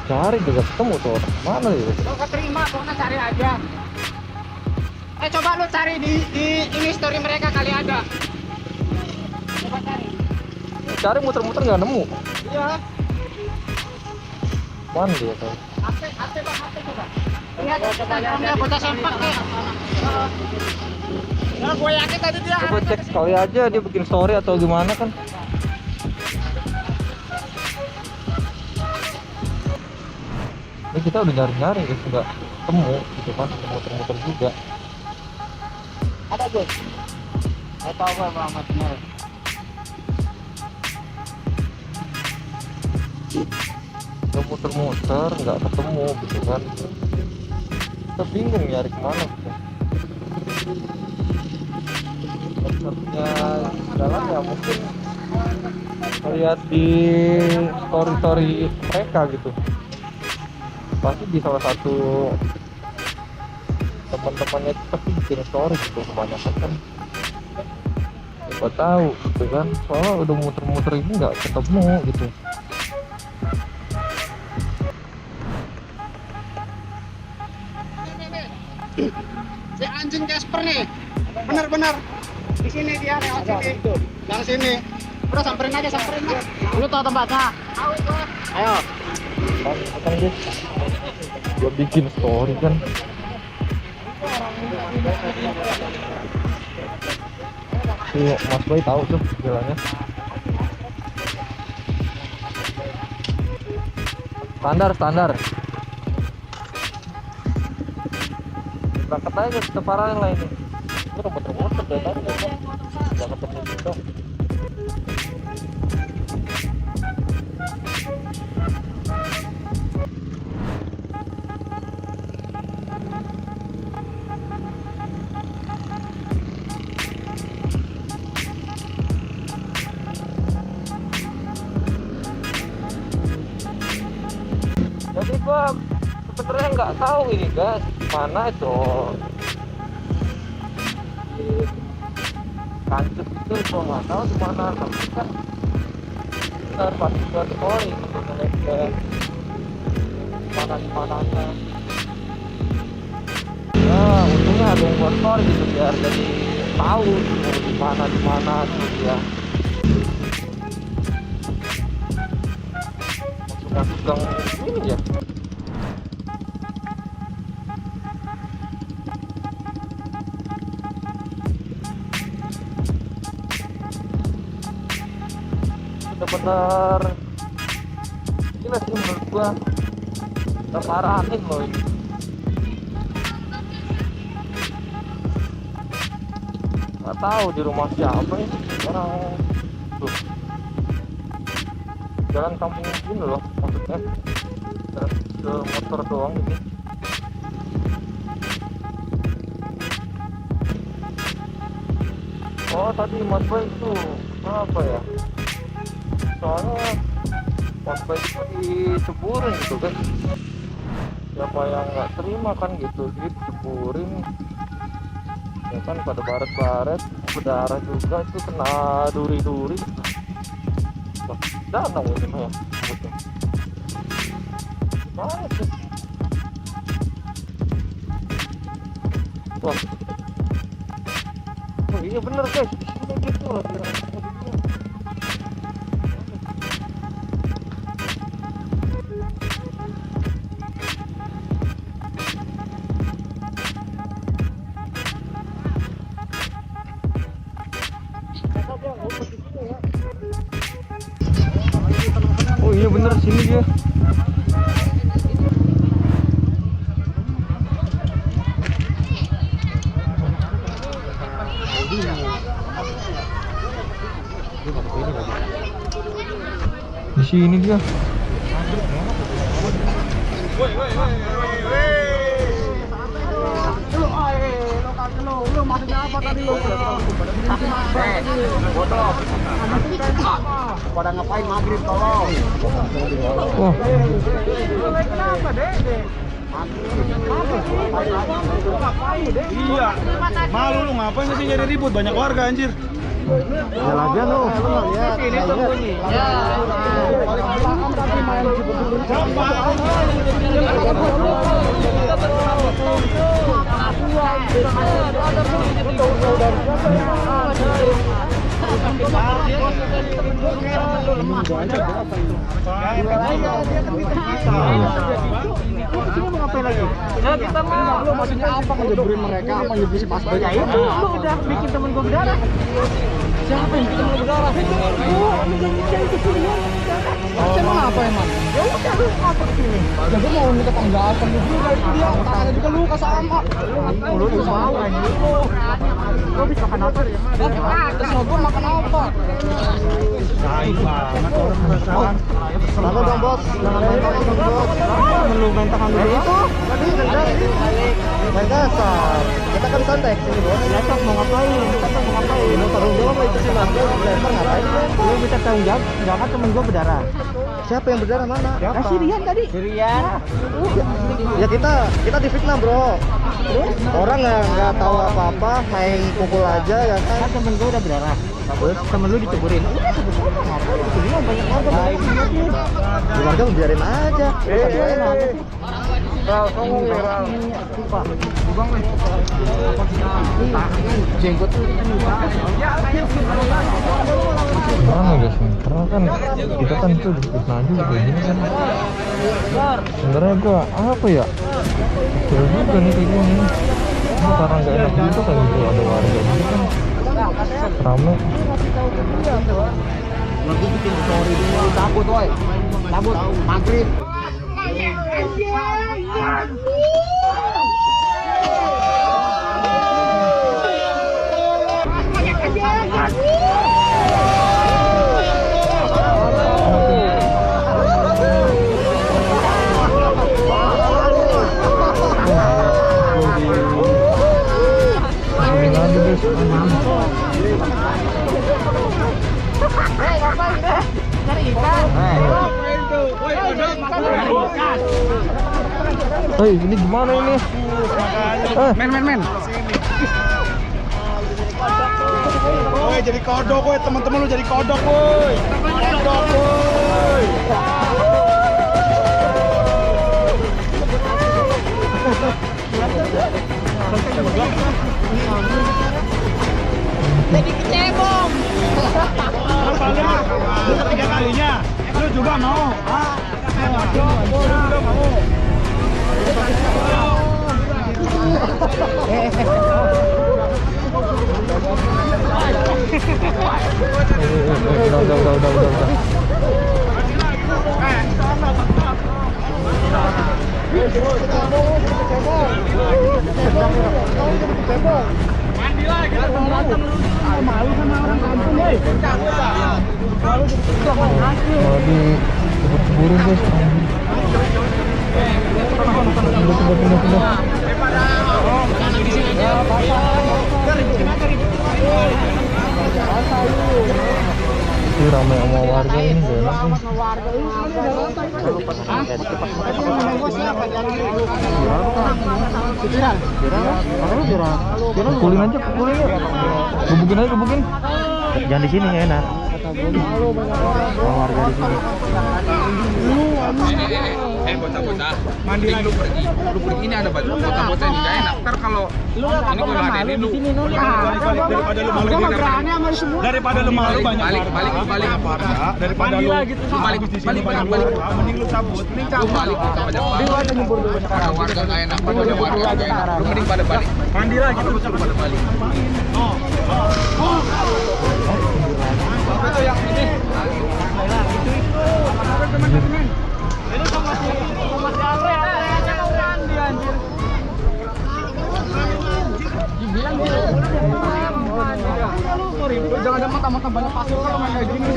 Cari juga ketemu tuh orang. Mana ya? Lo keterima, pokoknya cari aja. Coba lu cari di ini story mereka kali ada. Coba cari. Cari muter-muter nggak nemu. Iya. Mana dia tuh? Ate coba. Lihat Instagramnya bocah sempak nih. Nah, gue yakin tadi dia. Coba cek sekali aja dia bikin story atau gimana kan? Ini kita udah nyari-nyari guys, nggak ketemu gitu kan, muter-muter juga. Ada gue. Saya tahu gak alamatnya. Udah muter-muter nggak ketemu gitu kan. Kita bingung nyari kemana gitu. Satunya jalan ya mungkin lihat di story mereka gitu. Pasti di salah satu teman-temannya itu pasti bikin story gitu kebanyakan kan. Siapa tahu gitu kan, soalnya udah muter-muter ini nggak ketemu gitu. Si anjing Casper nih, bener-bener di sini dia lewat sini, yang sini. Udah samperin aja. Lu tahu tempatnya? Tahu gua. Ayo. Kan dia bikin story kan. Si Mas Boy tahu tuh jalannya. Standar. Berangkat aja ke tempat yang lain nih. Gue udah muter-muter dari tadi kan. Udah ketemu juga. Jadi gua sebenarnya nggak tahu ini guys, mana itu di Kancet itu gua nggak tahu di mana, tapi kan ntar pasti gua story gitu ngeliat ke mana-mananya. Nah untungnya ada yang buat story gitu biar jadi tahu gitu di mana gitu ya. Masuk gang ini ya. Benar-benar gila sih menurut gua, udah parahin loh ini. Nggak tahu di rumah siapa ya orang tuh. Jalan kampung ini loh maksudnya, ke motor doang ini. Oh tadi Mas Boy itu apa ya, soalnya Mas Boy itu diceburin gitu kan. Siapa yang nggak terima kan gitu, diceburin ya kan, pada baret-baret berdarah juga, itu kena duri-duri. Danau ini mah ya betul. Mana sih? Wah. Oh iya bener guys, di sini gitu loh. Oh iya bener sini dia. Di sini dia. Lu maksudnya apa tadi lu? Pada ngapain maghrib tolong? Oh. Kenapa, Dek? Iya. Malu lu ngapain sih nyari ribut, banyak warga anjir. Ya lagi lu. Ini sembunyi. Ya. Tapi main Ya kita mau. Lu maksudnya apa ngejeburin mereka? Apa ngejeburin si Pasbel? Ya itu, lu udah bikin temen gue berdarah. Siapa yang bikin lu berdarah? Emang apa emang? Ya udah lu apa kesini? Ya gue mau minta tanggapan lu juga itu dia. Tangannya juga luka sama. Lu mau anjing. Lu bisa makan apa? Terus gue makan apa? Lalu dong bos, jangan main tangan dong bos. Lu main tangan dulu itu. Tadi nendang ini. Main kasar. Kita kan santai sini bos. Besok mau ngapain? Besok mau ngapain? Lu tanggung jawab itu sih mas. Lempar ngapain? Lu bisa tanggung jawab, jangan temen gue berdarah. Siapa yang berdarah mana? Siapa? Si Rian tadi. Si Rian. Ya kita difitnah bro. Orang nggak tahu apa-apa, main pukul aja ya kan. Kan temen gue udah berdarah. Terus temen lu diceburin. Udah sebut sama ngapain? Ini mah banyak warga baik. Di warga biarin aja. Ral, ngomong nih Ral. Bang nih. Jenggot. Karena guys, karena kan kita kan tuh difitnah juga gini kan. Sebenarnya gua apa ya? Kecil juga nih kayak gini. Cuma karena nggak enak juga kan gitu ada warga gitu kan. Rame. Lagu bikin story dulu, cabut woy. Cabut maghrib. Hei, ini gimana ini? Men. Woi, jadi kodok woi, teman-teman lu jadi kodok woi. Kodok woi. Jadi kecebong. Lu ketiga kalinya, lu juga mau? Lu juga mau? Udah. Malu sama orang kampung, woi. Mau dicebur-ceburin guys. Pindah. Ini ramai sama warga ini gak enak nih. Pukulin aja, pukulin ya. Gebukin. Jangan di sini nggak enak. Sama warga di sini. Bocah-bocah, mandi lu pergi ini ada bocah-bocah ini gak enak. Ntar kalau ini kalau ada ini lu Daripada lu malu daripada lu malu banyak balik daripada lu balik mending lu cabut lu balik banyak warga gak enak, banyak warga gak enak, lu mending pada balik, mandi lagi tuh pada balik. Itu yang ini jangan ada mata-mata banyak pasir kalau main kayak gini.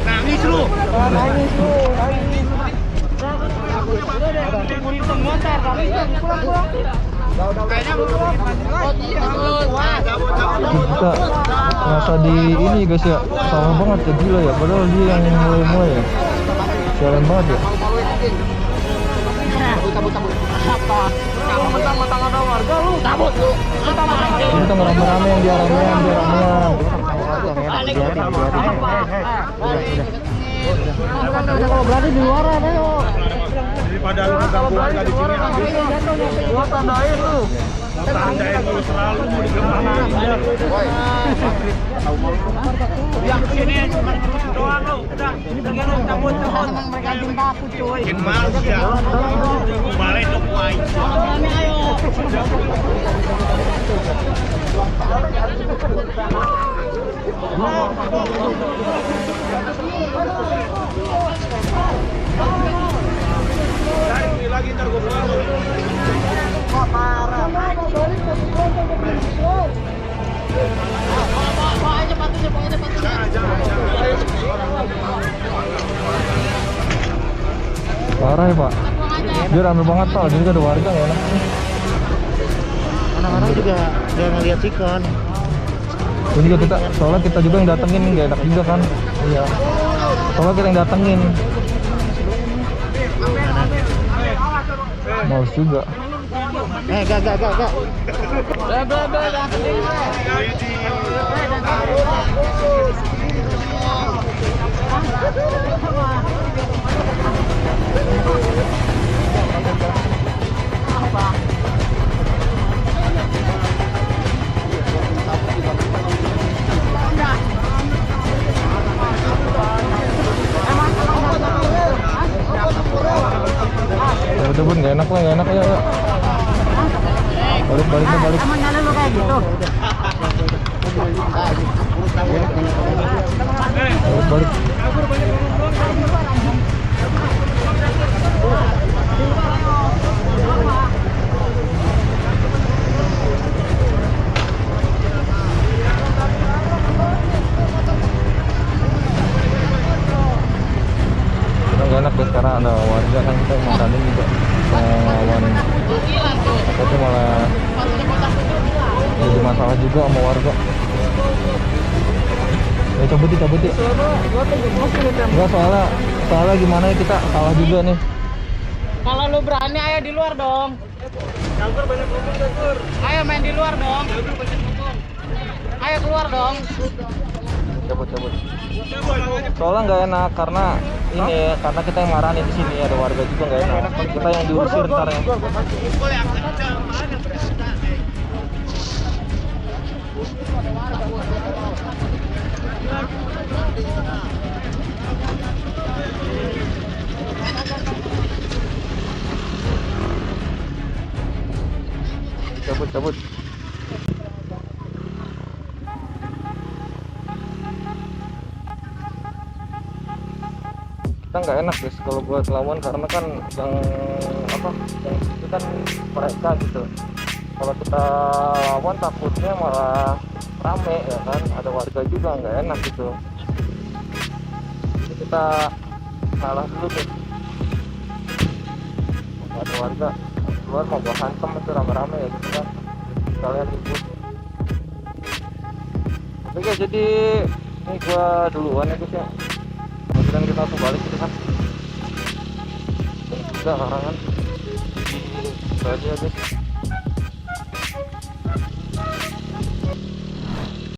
Nangis lu. Kita ngerasa di ini guys ya, sama banget ya, gila ya, padahal dia yang mulai ya, sialan banget ya. cabut. Apa? Mentang-mentang ada warga lu. Cabut lu. Kita ngerame-rame yang dia ramean. Kalau berani di luar ayo. Daripada lu ganggu warga di sini habis. Gua tandain lu. Tandain lu selalu mau digemanin. Yang sini cuma doang lu. Udah, tinggal lu cabut. Mereka anjing takut cuy. Bikin malu ya. Balik dong kuai. Berani ayo. Lagi ntar gue pulang. Parah ya Pak. Dia rame banget Pak, jadi ada warga nggak enak. Anak-anak juga jangan ngeliat sikon. Ini juga soalnya kita juga yang datengin nggak enak juga kan. Iya. Soalnya kita yang datengin. Males juga. Gak. Cabut nggak enak lah, nggak enak ya. Balik. Emang nyala lu kayak gitu? Balik. Nggak enak deh sekarang ada warga kan kita marahin juga lawan itu malah jadi masalah juga sama warga. Ya cabut ya. Enggak soalnya gimana ya, kita salah juga nih. Kalau lu berani ayo di luar dong. Ayo main di luar dong. Ayo keluar dong. Cabut. Soalnya nggak enak karena ini karena kita yang marahin di sini ada warga juga nggak enak. Kita yang diusir ntar yang. Cabut. Kita nggak enak guys kalau buat lawan karena kan yang itu kan mereka gitu. Kalau kita lawan takutnya malah rame ya kan, ada warga juga nggak enak gitu. Jadi kita salah dulu tuh. Ada warga keluar mau gua hantam itu rame-rame ya gitu kan, kalian ribut. Oke jadi ini gua duluan ya guys ya. Kemudian kita langsung balik gitu kan. Dan juga larangan di aja guys.